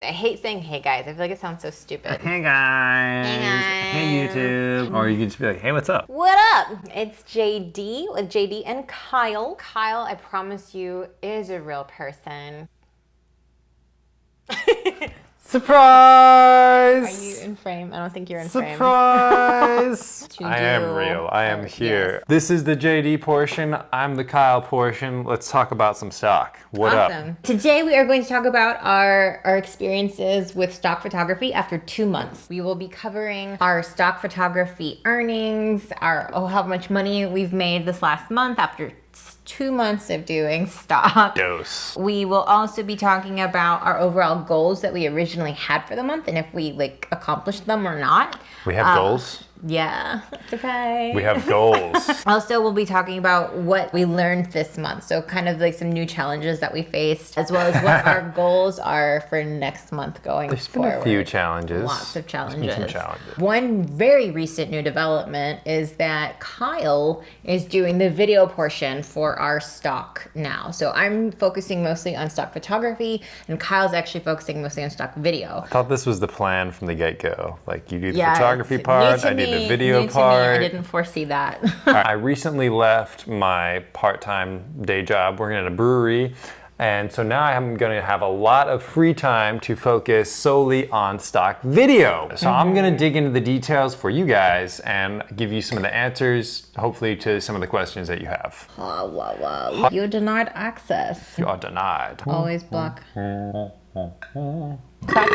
I hate saying hey guys. I feel like it sounds so stupid. Hey guys. Hey guys. Hey YouTube. Or you can just be like, hey, what's up? What up? It's JD with JD and Kyle. Kyle, I promise you, is a real person. Surprise! Are you in frame? I don't think you're in frame. Surprise! I am real. I am here. Yes. This is the JD portion. I'm the Kyle portion. Let's talk about some stock. What Awesome. up? Today we are going to talk about our experiences with stock photography after 2 months. We will be covering our stock photography earnings, how much money we've made this last month after 2 months of doing stock. Dose. We will also be talking about our overall goals that we originally had for the month and if we accomplished them or not. We have goals? Yeah, surprise. We have goals. Also, we'll be talking about what we learned this month. So kind of like some new challenges that we faced, as well as what our goals are for next month going forward. Been a few challenges. Lots of challenges. There's been some challenges. One very recent new development is that Kyle is doing the video portion for our stock now. So I'm focusing mostly on stock photography, and Kyle's actually focusing mostly on stock video. I thought this was the plan from the get-go. Like you do the Yeah, photography part, I do the video new part. To me, I didn't foresee that. I recently left my part-time day job working at a brewery, and so now I'm going to have a lot of free time to focus solely on stock video. So I'm going to dig into the details for you guys and give you some of the answers, hopefully, to some of the questions that you have. You denied access. You are denied. Always block. Crack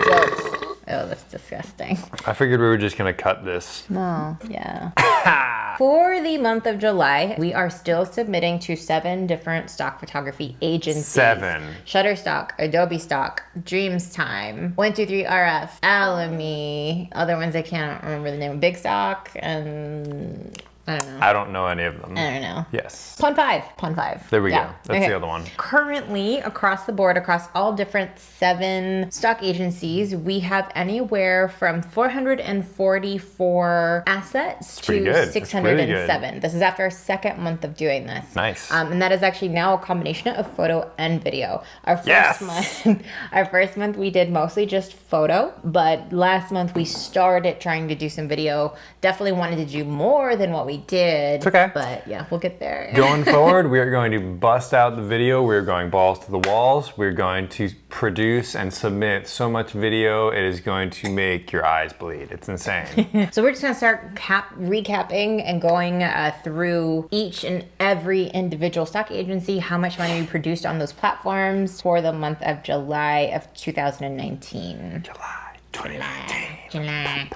jokes. Oh, that's disgusting. I figured we were just going to cut this. Oh, yeah. For the month of July, we are still submitting to 7 different stock photography agencies. 7. Shutterstock, Adobe Stock, Dreamstime, 123RF, Alamy, other ones I can't remember the name, Bigstock, and I don't know. I don't know any of them. I don't know. Yes. Pond 5. There we Yeah. go. That's the other one. Currently, across the board, across all different 7 stock agencies, we have anywhere from 444 assets pretty to good. 607. This is after our 2nd month of doing this. Nice. And that is actually now a combination of photo and video. Our first month we did mostly just photo, but last month we started trying to do some video. Definitely wanted to do more than what we did. It's okay. But yeah, we'll get there. Going forward, we are going to bust out the video. We're going balls to the walls. We're going to produce and submit so much video, it is going to make your eyes bleed. It's insane. So we're just gonna start recapping and going through each and every individual stock agency, how much money we produced on those platforms for the month of July of 2019. July 2019. July.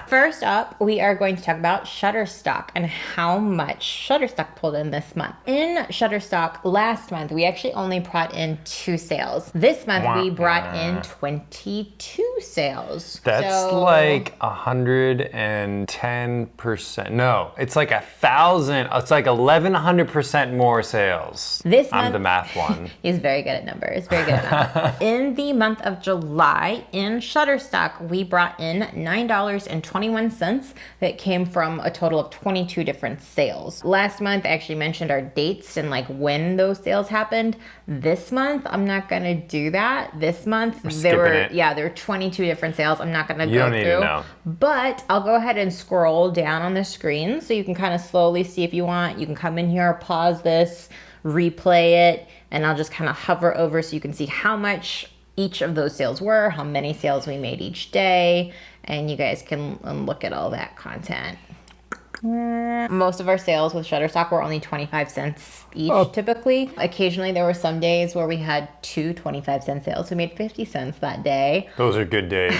First up, we are going to talk about Shutterstock and how much Shutterstock pulled in this month. In Shutterstock, last month, we actually only brought in 2 sales. This month, we brought in 22 sales. That's like 110%. No, it's like 1,000. It's like 1,100% more sales. This month, I'm the math one. He's very good at numbers. Very good at math. In the month of July, in Shutterstock, we brought in $9.21 that came from a total of 22 different sales. Last month, I actually mentioned our dates and when those sales happened. This month, I'm not gonna do that. This month, there were 22 different sales. I'm not gonna go through. You don't need to know. But I'll go ahead and scroll down on the screen so you can kind of slowly see if you want. You can come in here, pause this, replay it, and I'll just kind of hover over so you can see how much each of those sales were, how many sales we made each day, and you guys can look at all that content. Most of our sales with Shutterstock were only 25 cents each, typically. Occasionally, there were some days where we had 2 25-cent sales. We made 50 cents that day. Those are good days.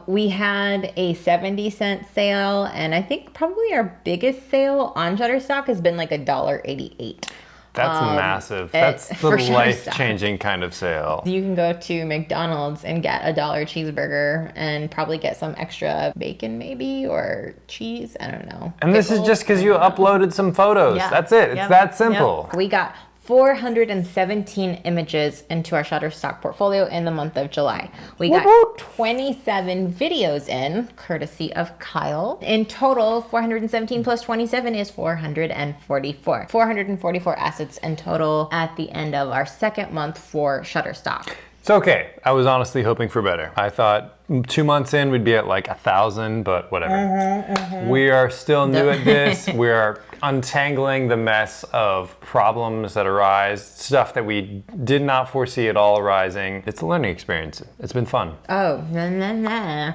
We had a 70-cent sale, and I think probably our biggest sale on Shutterstock has been like $1.88. That's massive. That's the life-changing kind of sale. You can go to McDonald's and get a $1 cheeseburger and probably get some extra bacon maybe or cheese. I don't know. And this is just because you uploaded some photos. Yeah. That's it. It's that simple. We got 417 images into our Shutterstock portfolio in the month of July. We got 27 videos in, courtesy of Kyle. In total, 417 plus 27 is 444. 444 assets in total at the end of our 2nd month for Shutterstock. It's okay. I was honestly hoping for better. I thought 2 months in we'd be at like 1,000, but whatever. We are still new at this. We are untangling the mess of problems that arise, stuff that we did not foresee at all arising. It's a learning experience. It's been fun. Oh,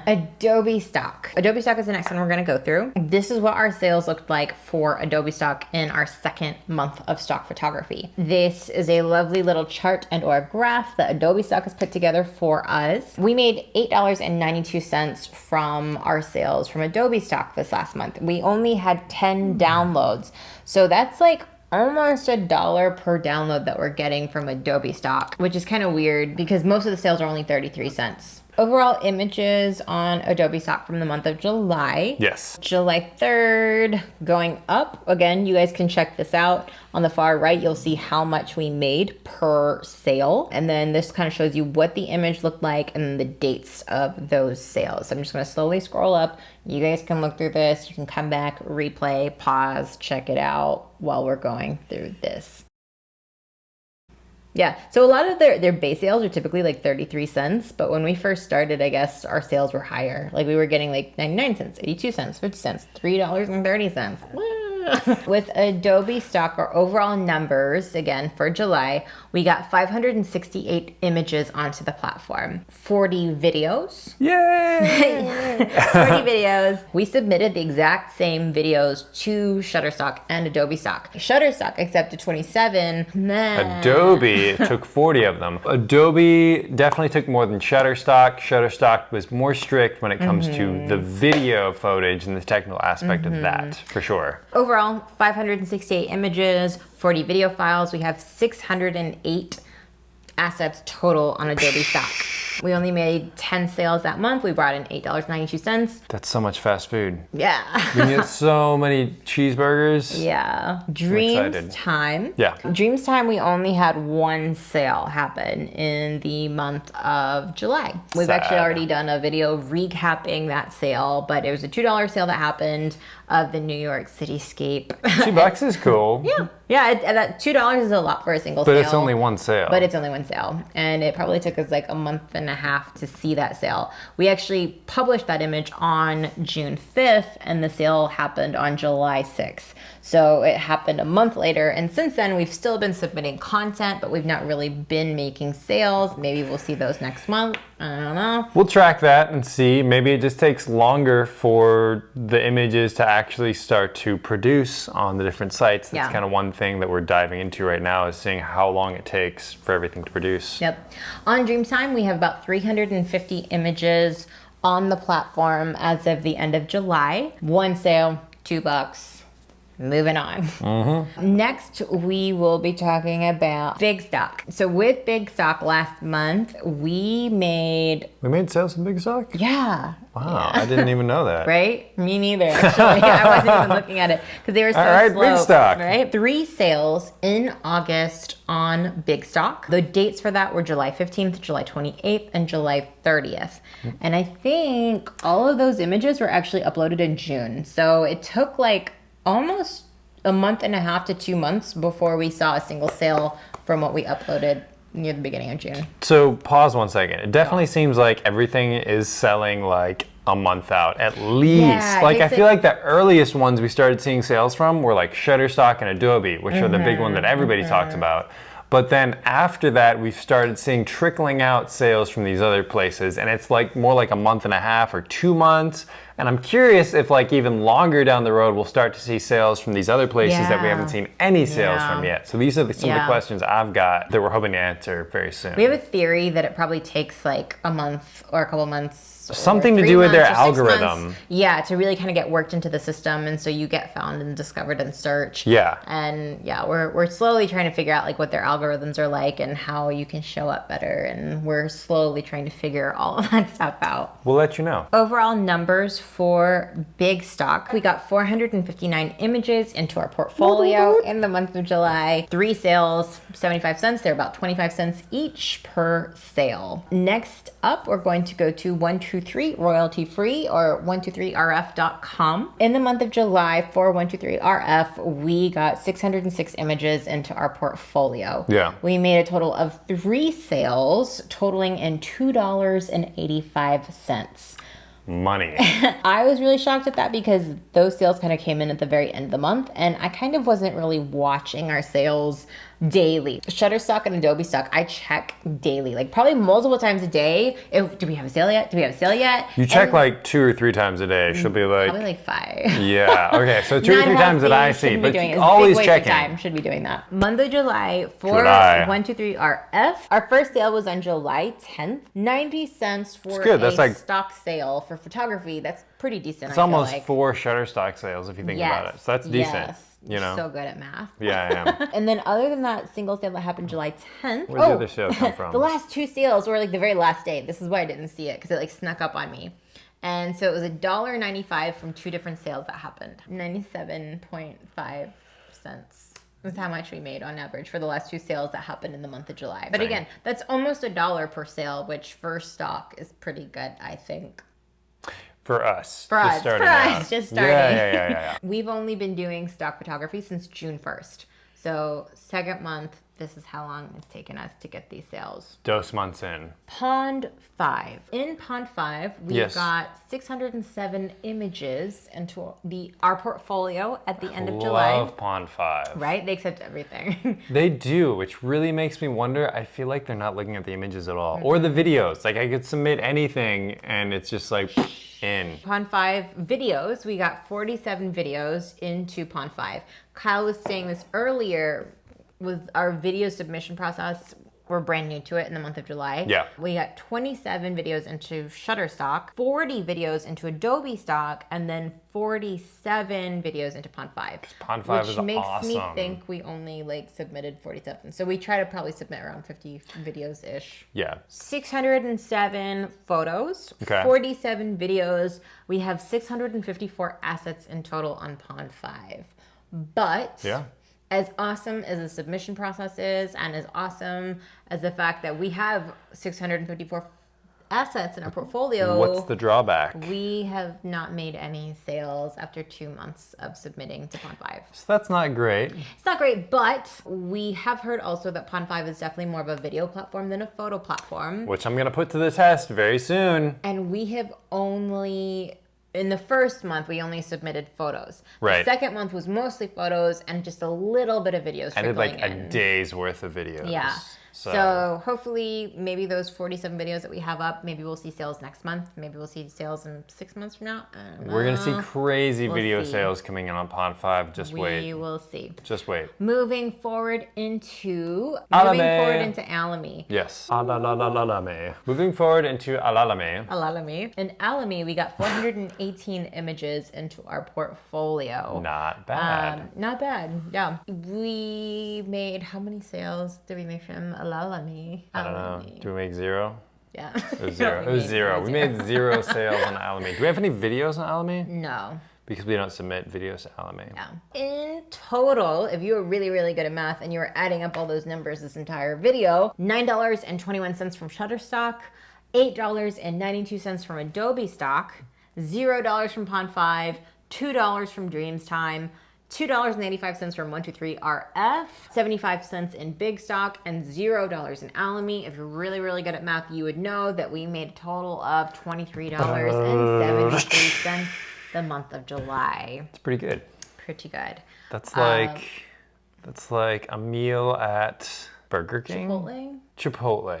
Adobe Stock. Adobe Stock is the next one we're gonna go through. This is what our sales looked like for Adobe Stock in our second month of stock photography. This is a lovely little chart and or graph that Adobe Stock has put together for us. We made $8.92 from our sales from Adobe Stock this last month. We only had 10 downloads. So that's like almost $1 per download that we're getting from Adobe Stock, which is kind of weird because most of the sales are only 33 cents. Overall images on Adobe Stock from the month of July. Yes. July 3rd, going up. Again, you guys can check this out. On the far right, you'll see how much we made per sale. And then this kind of shows you what the image looked like and the dates of those sales. So I'm just gonna slowly scroll up. You guys can look through this. You can come back, replay, pause, check it out while we're going through this. Yeah, so a lot of their base sales are typically like 33 cents, but when we first started, I guess our sales were higher. Like we were getting like 99 cents, 82 cents, 50 cents, $3.30. With Adobe Stock, our overall numbers, again, for July, we got 568 images onto the platform. 40 videos. Yay! 40 videos. We submitted the exact same videos to Shutterstock and Adobe Stock. Shutterstock accepted 27. Adobe took 40 of them. Adobe definitely took more than Shutterstock. Shutterstock was more strict when it comes to the video footage and the technical aspect of that, for sure. Overall, 568 images, 40 video files. We have 608 assets total on Adobe Stock. We only made 10 sales that month. We brought in $8.92. That's so much fast food. Yeah. We get so many cheeseburgers. Yeah. Dreamstime. Yeah. Dreamstime, we only had one sale happen in the month of July. We've actually already done a video recapping that sale, but it was a $2 sale that happened of the New York cityscape. $2 is cool. Yeah. Yeah, that $2 is a lot for a single sale. But it's only one sale. But it's only one sale. And it probably took us like a month and a half to see that sale. We actually published that image on June 5th, and the sale happened on July 6th. So it happened a month later. And since then, we've still been submitting content, but we've not really been making sales. Maybe we'll see those next month. I don't know. We'll track that and see. Maybe it just takes longer for the images to actually start to produce on the different sites. That's kind of one thing that we're diving into right now, is seeing how long it takes for everything to produce. Yep. On Dreamtime, we have about 350 images on the platform as of the end of July. One sale, $2. Moving on. Next, we will be talking about Bigstock. So with Bigstock last month, we made sales in Bigstock? Yeah. Wow, I didn't even know that. Right? Me neither, actually. I wasn't even looking at it because they were so slow. Bigstock. Right? 3 sales in August on Bigstock. The dates for that were July 15th, July 28th, and July 30th. And I think all of those images were actually uploaded in June. So it took like almost a month and a half to 2 months before we saw a single sale from what we uploaded near the beginning of June. So pause 1 second. It definitely seems like everything is selling like a month out at least. Yeah, like I feel like the earliest ones we started seeing sales from were like Shutterstock and Adobe, which are the big ones that everybody talks about. But then after that, we've started seeing trickling out sales from these other places, and it's like more like a month and a half or 2 months. And I'm curious if like even longer down the road, we'll start to see sales from these other places that we haven't seen any sales from yet. So these are some of the questions I've got that we're hoping to answer very soon. We have a theory that it probably takes like a month or a couple months. Something to do with their algorithm. Yeah, to really kind of get worked into the system, and so you get found and discovered in search. Yeah. And yeah, we're slowly trying to figure out like what their algorithms are like and how you can show up better, and we're slowly trying to figure all of that stuff out. We'll let you know. Overall numbers for Bigstock. We got 459 images into our portfolio in the month of July. 3 sales, 75 cents. They're about 25 cents each per sale. Next up, we're going to go to 123 royalty free or 123rf.com. In the month of July for 123rf, we got 606 images into our portfolio. Yeah. We made a total of 3 sales totaling in $2.85. Money. I was really shocked at that because those sales kind of came in at the very end of the month, and I kind of wasn't really watching our sales daily. Shutterstock and Adobe Stock, I check daily, like probably multiple times a day. Do we have a sale yet? Do we have a sale yet? You check like 2 or 3 times a day. She'll be like... Probably like 5. Yeah, okay, so 2 or 3 times that I see, but always always checking. Time. Should be doing that. Month of July for 123RF. Our first sale was on July 10th. 90 cents for That's a like stock sale for photography. That's pretty decent. It's almost 4 Shutterstock sales if you think about it. So that's decent. Yes. You know? So good at math. Yeah, I am. And then other than that single sale that happened July 10th. Where'd the other sale come from? The last 2 sales were like the very last day. This is why I didn't see it because it like snuck up on me. And so it was $1.95 from 2 different sales that happened. 97.5 cents was how much we made on average for the last 2 sales that happened in the month of July. But again, that's almost $1 per sale, which for stock is pretty good, I think. For us. Just starting. Yeah. We've only been doing stock photography since June 1st. So 2nd month, this is how long it's taken us to get these sales. 2 months in. Pond 5. In Pond 5, we got 607 images into our portfolio at the end of July. I love Pond 5. Right? They accept everything. They do, which really makes me wonder. I feel like they're not looking at the images at all. Or the videos. Like I could submit anything and it's just like in. Pond 5 videos, we got 47 videos into Pond 5. Kyle was saying this earlier with our video submission process. We're brand new to it in the month of July. Yeah. We got 27 videos into Shutterstock, 40 videos into Adobe Stock, and then 47 videos into Pond 5. Pond 5 is awesome. Which makes me think we only like submitted 47. So we try to probably submit around 50 videos-ish. Yeah. 607 photos, 47 videos. We have 654 assets in total on Pond 5. But as awesome as the submission process is, and as awesome as the fact that we have 654 assets in our portfolio, what's the drawback? We have not made any sales after 2 months of submitting to Pond 5. So that's not great. It's not great, but we have heard also that Pond 5 is definitely more of a video platform than a photo platform. Which I'm going to put to the test very soon. And we have only... In the first month, we only submitted photos. Right. The second month was mostly photos and just a little bit of videos. I did like a day's worth of videos. Yeah. So hopefully, maybe those 47 videos that we have up, maybe we'll see sales next month. Maybe we'll see sales in 6 months from now. We're going to see crazy video sales coming in on Pond 5. Just wait. We will see. Just wait. Moving forward into Alamy. Yes. Alamy. Moving forward into Alamy. In Alamy, we got 418 images into our portfolio. Not bad. Not bad. Yeah. We made how many sales did we make from Alamy? I don't know. Do we make 0? Yeah. It was 0. It was 0. We made 0 sales on Alamy. Do we have any videos on Alamy? No. Because we don't submit videos to Alamy. Yeah. In total, if you were really, really good at math and you were adding up all those numbers this entire video, $9.21 from Shutterstock, $8.92 from Adobe Stock, $0 from Pond 5, $2 from Dreamstime, $2.85 from 123RF, 75 cents in Bigstock, and $0 in Alamy. If you're really, really good at math, you would know that we made a total of $23.73 the month of July. It's pretty good. Pretty good. That's like a meal at Burger King? Chipotle.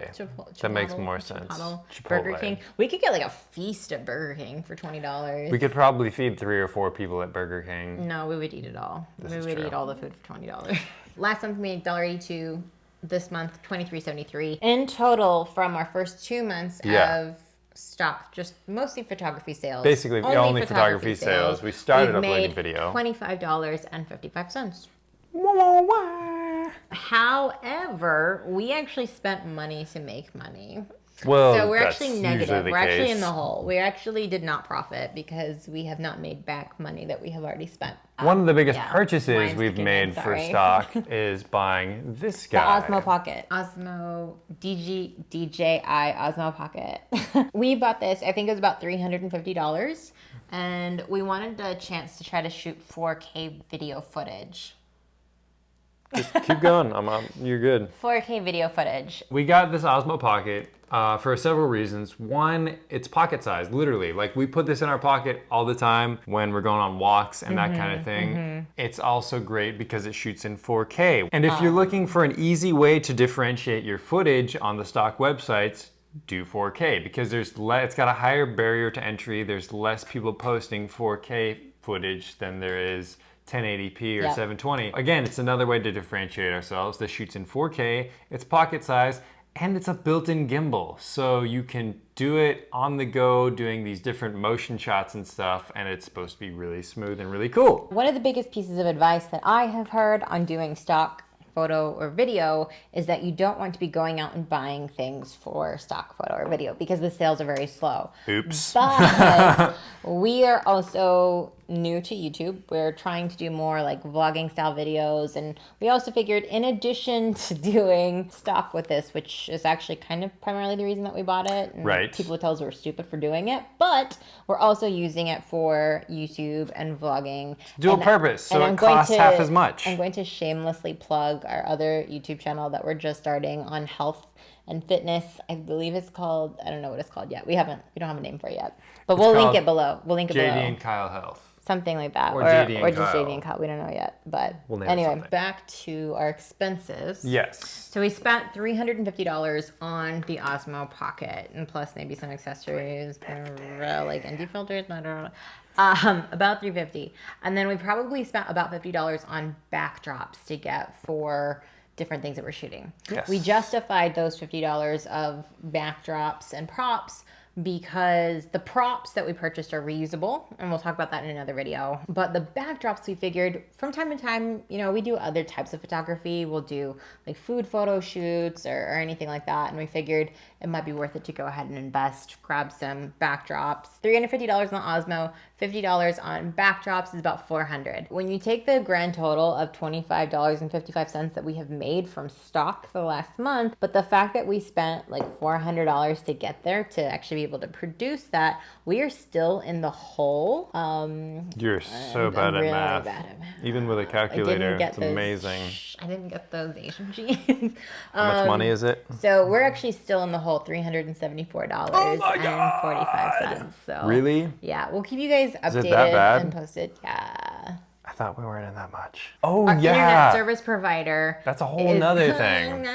That makes more sense. Chipotle. Burger King. We could get like a feast at Burger King for $20. We could probably feed 3 or 4 people at Burger King. No, we would eat it all. We would eat all the food for $20. Last month we made $1.82. This month, $23.73. In total, from our first 2 months of stock, just mostly photography sales. Basically, only photography sales. We started uploading video. $25.55. However, we actually spent money to make money. Well, So we're that's actually usually negative. the We're actually in case. the hole. We actually did not profit because we have not made back money that we have already spent. One of the biggest Yeah, purchases mine's we've kicking made in, for sorry. stock is buying this The guy. Osmo Pocket. Osmo DJI Osmo Pocket. We bought this, I think it was about $350. And we wanted a chance to try to shoot 4K video footage. Just keep going. You're good. 4K video footage. We got this Osmo Pocket for several reasons. One, it's pocket size, literally. Like we put this in our pocket all the time when we're going on walks and that kind of thing. It's also great because it shoots in 4K. And if you're looking for an easy way to differentiate your footage on the stock websites, do 4K because it's got a higher barrier to entry. There's less people posting 4K footage than there is 1080p or 720. Again, it's another way to differentiate ourselves. This shoots in 4K, it's pocket size, and it's a built-in gimbal. So you can do it on the go, doing these different motion shots and stuff, and it's supposed to be really smooth and really cool. One of the biggest pieces of advice that I have heard on doing stock photo or video is that you don't want to be going out and buying things for stock photo or video because the sales are very slow. Oops. But we are also new to YouTube. We're trying to do more like vlogging style videos, and we also figured in addition to doing stock with this, which is actually kind of primarily the reason that we bought it, and right, people would tell us we're stupid for doing it, but we're also using it for YouTube and vlogging. Dual purpose, so it costs half as much. I'm going to shamelessly plug our other YouTube channel that we're just starting on health and fitness. I believe it's called, I don't know what it's called yet. We don't have a name for it yet, but we'll link it below. We'll link it below. JD and Kyle Health. Something like that. Or JD and just Kyle. JD and Kyle. We don't know yet. But We'll name anyway, something. back to our expenses. Yes. So we spent $350 on the Osmo Pocket, and plus maybe some accessories, like ND filters, about $350. And then we probably spent about $50 on backdrops to get for different things that we're shooting. Yes. We justified those $50 of backdrops and props because the props that we purchased are reusable, and we'll talk about that in another video. But the backdrops, we figured from time to time, we do other types of photography. We'll do like food photo shoots or anything like that, and we figured it might be worth it to go ahead and invest, grab some backdrops. $350 on the Osmo, $50 on backdrops is about $400. When you take the grand total of $25.55 that we have made from stock for the last month, but the fact that we spent like $400 to get there to actually be able to produce that, we are still in the hole. You're so bad at really math. bad at math. Even with a calculator, it's amazing. I didn't get those Asian genes. How much money is it? So we're actually still in the hole, $374.45. So Really? yeah, we'll keep you guys updated it that bad? and posted. Yeah. I thought we weren't in that much. Oh, Our yeah. internet service provider. That's a whole nother thing.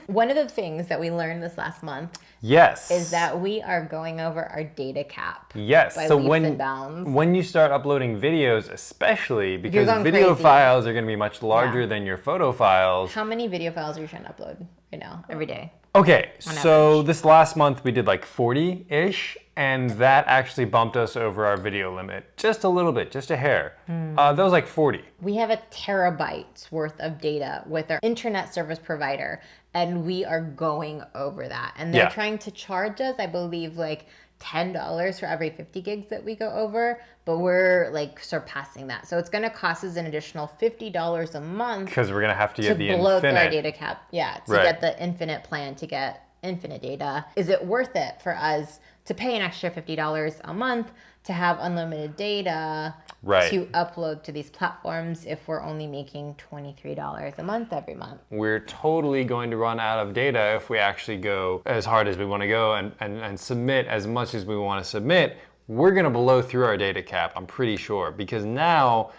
One of the things that we learned this last month Yes. is that we are going over our data cap. Yes. By So leaps and bounds. when you start uploading videos, especially because going video crazy. files are going to be much larger Yeah. than your photo files. How many video files are you trying to upload right now, every day? Okay, so this last month we did like 40-ish, and that actually bumped us over our video limit just a little bit, just a hair. That was like 40. We have a terabytes worth of data with our internet service provider, and we are going over that. And they're trying to charge us, I believe, like $10 for every 50 gigs that we go over, but we're like surpassing that. So it's going to cost us an additional $50 a month Because we're going to have to get the blow through our infinite. data cap. Yeah, to get the infinite plan, to get infinite data. Is it worth it for us to pay an extra $50 a month to have unlimited data to upload to these platforms if we're only making $23 a month every month? We're totally going to run out of data if we actually go as hard as we want to go and submit as much as we want to submit. We're going to blow through our data cap, I'm pretty sure, because now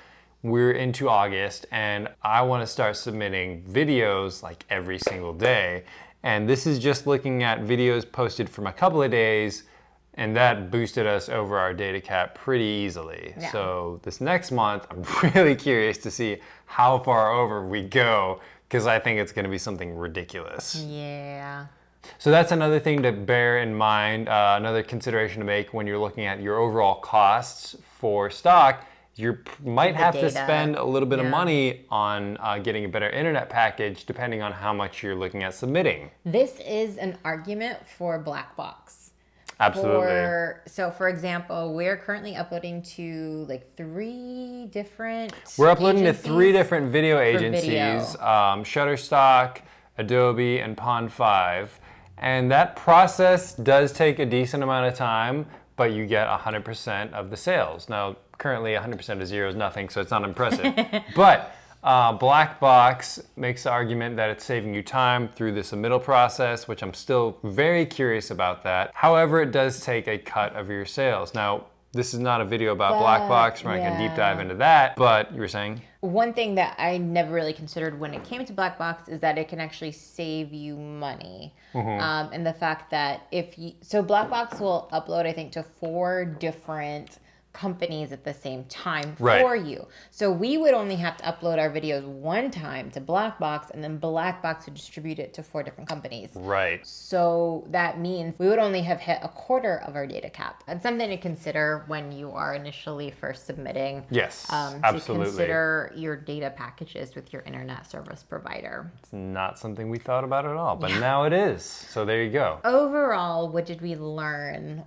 we're into August and I want to start submitting videos like every single day. And this is just looking at videos posted from a couple of days, and that boosted us over our data cap pretty easily. Yeah. So this next month, I'm really curious to see how far over we go, because I think it's going to be something ridiculous. Yeah. So that's another thing to bear in mind, another consideration to make when you're looking at your overall costs for stock. you might The have to data. spend a little bit of Yeah. money on getting a better internet package depending on how much you're looking at submitting. This is an argument for black box. Absolutely. So for example, we're currently uploading to like 3 different We're uploading to agencies 3 different video video. agencies, Shutterstock, Adobe, and Pond5. And that process does take a decent amount of time, but you get 100% of the sales. Now, currently 100% of 0 is nothing, so it's not impressive. But Black Box makes the argument that it's saving you time through the submittal process, which I'm still very curious about that. However, it does take a cut of your sales. Now, this is not a video about Black Box, we're not going to deep dive into that, but you were saying? One thing that I never really considered when it came to black box is that it can actually save you money. And the fact that so black box will upload, I think, to 4 different companies at the same time for you. So we would only have to upload our videos one time to Black Box, and then Black Box would distribute it to 4 different companies. Right. So that means we would only have hit a quarter of our data cap. That's something to consider when you are initially first submitting. Yes, To absolutely. consider your data packages with your internet service provider. It's not something we thought about at all, but now it is. So there you go. Overall, what did we learn?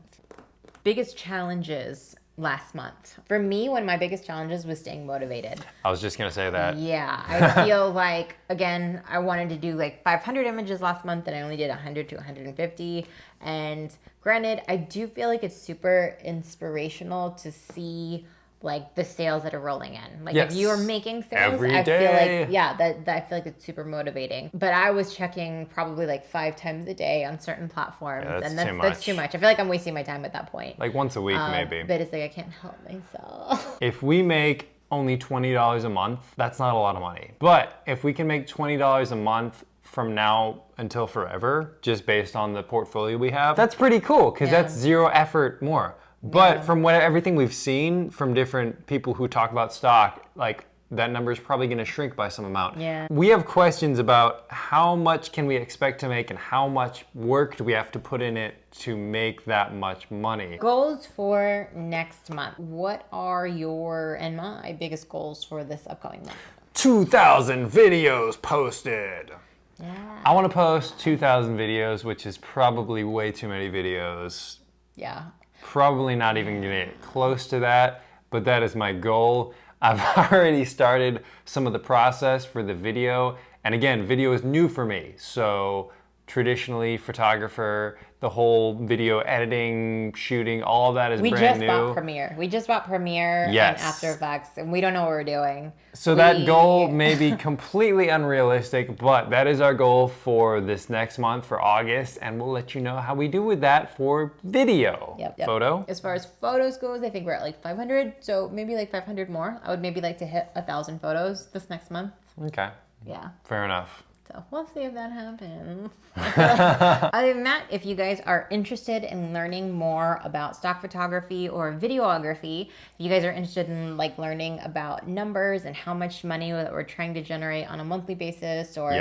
Biggest challenges last month. For me, one of my biggest challenges was staying motivated. I was just going to say that. Yeah, I feel like, again, I wanted to do like 500 images last month and I only did 100 to 150. And granted, I do feel like it's super inspirational to see like the sales that are rolling in. Like if you are making sales, Every I day. feel like, that I feel like it's super motivating. But I was checking probably like 5 times a day on certain platforms. Yeah, and too that's too much. I feel like I'm wasting my time at that point. Like once a week, maybe. But it's like I can't help myself. If we make only $20 a month, that's not a lot of money. But if we can make $20 a month from now until forever, just based on the portfolio we have, that's pretty cool because that's 0 effort more. But from everything we've seen from different people who talk about stock, like that number is probably going to shrink by some amount. Yeah. We have questions about how much can we expect to make and how much work do we have to put in it to make that much money. Goals for next month. What are your and my biggest goals for this upcoming month? 2,000 videos posted. Yeah. I want to post 2,000 videos, which is probably way too many videos. Yeah. Probably not even going to get close to that, but that is my goal. I've already started some of the process for the video. And again, video is new for me. So traditionally, photographer, the whole video editing, shooting, all of that is brand new. We just bought Premiere and After Effects, and we don't know what we're doing. So that goal may be completely unrealistic, but that is our goal for this next month, for August, and we'll let you know how we do with that for video. Yep. Photo. As far as photos goes, I think we're at like 500, so maybe like 500 more. I would maybe like to hit 1,000 photos this next month. Okay. Yeah. Fair enough. So we'll see if that happens. Other than that, if you guys are interested in learning more about stock photography or videography, if you guys are interested in like learning about numbers and how much money that we're trying to generate on a monthly basis or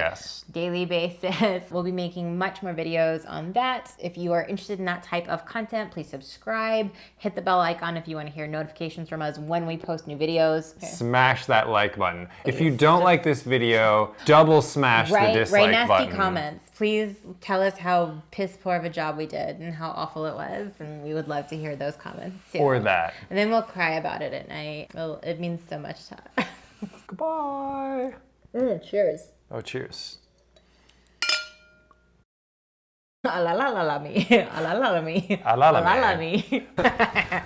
daily basis, we'll be making much more videos on that. If you are interested in that type of content, please subscribe, hit the bell icon if you want to hear notifications from us when we post new videos. Okay. Smash that like button. If you don't like this video, double smash the dislike nasty button. Comments. Please tell us how piss poor of a job we did and how awful it was, and we would love to hear those comments too. Or that. And then we'll cry about it at night. Well, it means so much to us. Goodbye. Cheers. Oh, cheers. Alamy. Alamy.